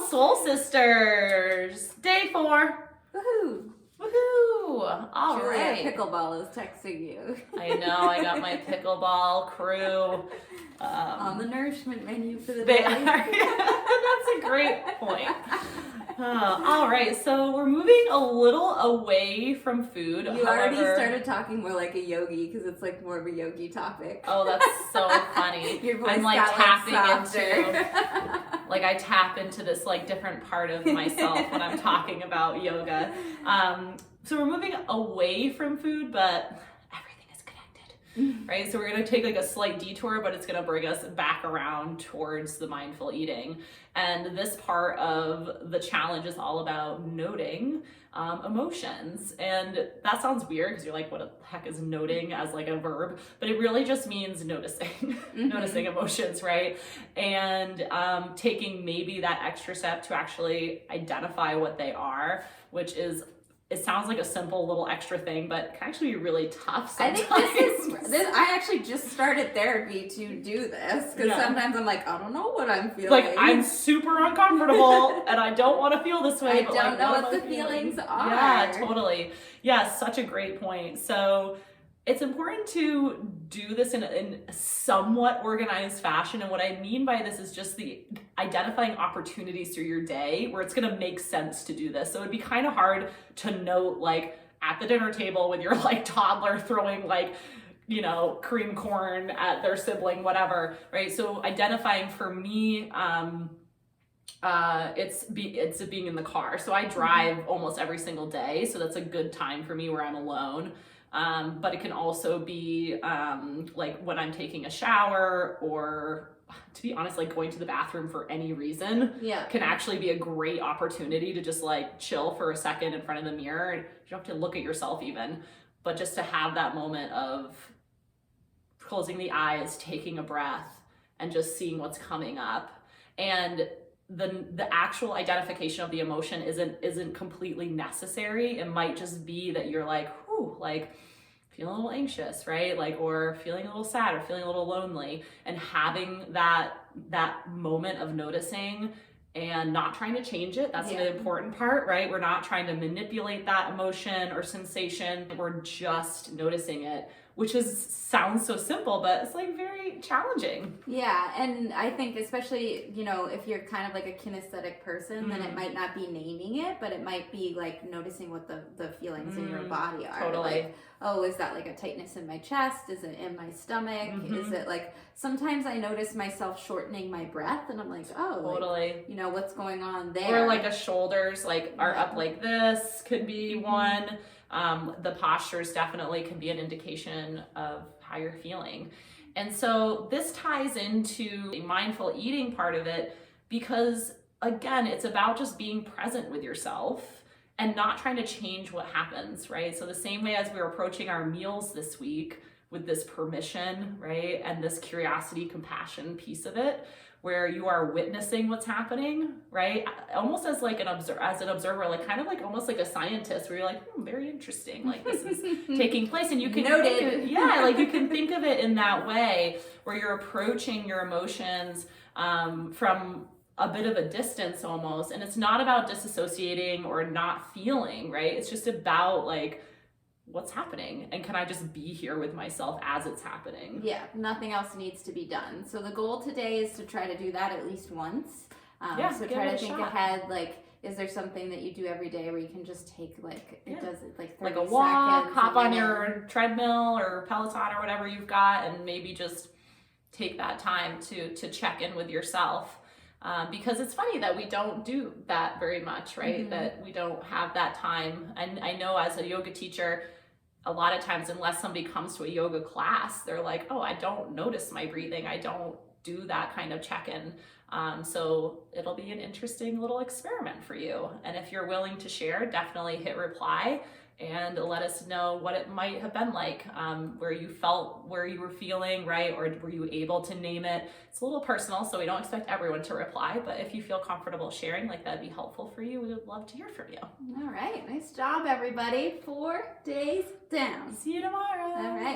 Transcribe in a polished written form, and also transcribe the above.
Soul Sisters, day 4. Woohoo! Woohoo! All Julia right. Pickleball is texting you. I know, I got my pickleball crew. On the nourishment menu for the They day. are. That's a great point. All right, so we're moving a little away from food. You already started talking more like a yogi because it's like more of a yogi topic. Oh, that's so funny. Your voice I'm like got tapping softer. into, like I tap into this like different part of myself when I'm talking about yoga. So we're moving away from food, but everything is connected, right? So we're gonna take like a slight detour, but it's gonna bring us back around towards the mindful eating. And this part of the challenge is all about noting emotions. And that sounds weird because you're like, what the heck is noting as like a verb? But it really just means noticing, noticing emotions, right? And taking maybe that extra step to actually identify what they are, which is, it sounds like a simple little extra thing, but can actually be really tough sometimes. I think I actually just started therapy to do this because sometimes I'm like, I don't know what I'm feeling. Like, I'm super uncomfortable and I don't want to feel this way. I but don't like, know what what am the I feeling? feelings are. Yeah, totally. Yeah, such a great point. So it's important to do this in a somewhat organized fashion. And what I mean by this is just the identifying opportunities through your day where it's going to make sense to do this. So it'd be kind of hard to note like at the dinner table with your like toddler throwing like, you know, cream corn at their sibling, whatever, right? So identifying for me, it's being in the car. So I drive almost every single day. So that's a good time for me where I'm alone. But it can also be like when I'm taking a shower, or to be honest, like going to the bathroom for any reason can actually be a great opportunity to just like chill for a second in front of the mirror. And you don't have to look at yourself even, but just to have that moment of closing the eyes, taking a breath, and just seeing what's coming up. And the actual identification of the emotion isn't completely necessary. It might just be that you're like, whew, like feeling a little anxious, right? Like, or feeling a little sad or feeling a little lonely, and having that moment of noticing and not trying to change it. That's the important part, right? We're not trying to manipulate that emotion or sensation. We're just noticing it, which sounds so simple, but it's like very challenging. Yeah, and I think especially, you know, if you're kind of like a kinesthetic person, then it might not be naming it, but it might be like noticing what the feelings in your body are. Totally. Like, oh, is that like a tightness in my chest? Is it in my stomach? Is it like, sometimes I notice myself shortening my breath and I'm like, oh, Totally. like, you know, what's going on there? Or like a shoulders like are up like this could be one. The postures definitely can be an indication of how you're feeling. And so this ties into the mindful eating part of it because, again, it's about just being present with yourself and not trying to change what happens, right? So the same way as we were approaching our meals this week with this permission, right? And this curiosity, compassion piece of it, where you are witnessing what's happening, right? Almost as like an observer, like kind of like almost like a scientist, where you're like, very interesting, like this is taking place, and you can Noted. like you can think of it in that way, where you're approaching your emotions from a bit of a distance almost, and it's not about disassociating or not feeling, right? It's just about like, what's happening, and can I just be here with myself as it's happening? Yeah, nothing else needs to be done. So the goal today is to try to do that at least once. So try to think ahead, like, is there something that you do every day where you can just take like, it does it like 30 like a walk, seconds, hop on your treadmill or Peloton or whatever you've got, and maybe just take that time to check in with yourself. Because it's funny that we don't do that very much, right? That we don't have that time. And I know as a yoga teacher, a lot of times, unless somebody comes to a yoga class, they're like, oh, I don't notice my breathing. I don't do that kind of check-in. So it'll be an interesting little experiment for you. And if you're willing to share, definitely hit reply and let us know what it might have been like, where you were feeling, right? Or were you able to name it? It's a little personal, so we don't expect everyone to reply, but if you feel comfortable sharing, like that'd be helpful for you, we would love to hear from you. All right, nice job, everybody. 4 days down. See you tomorrow. All right.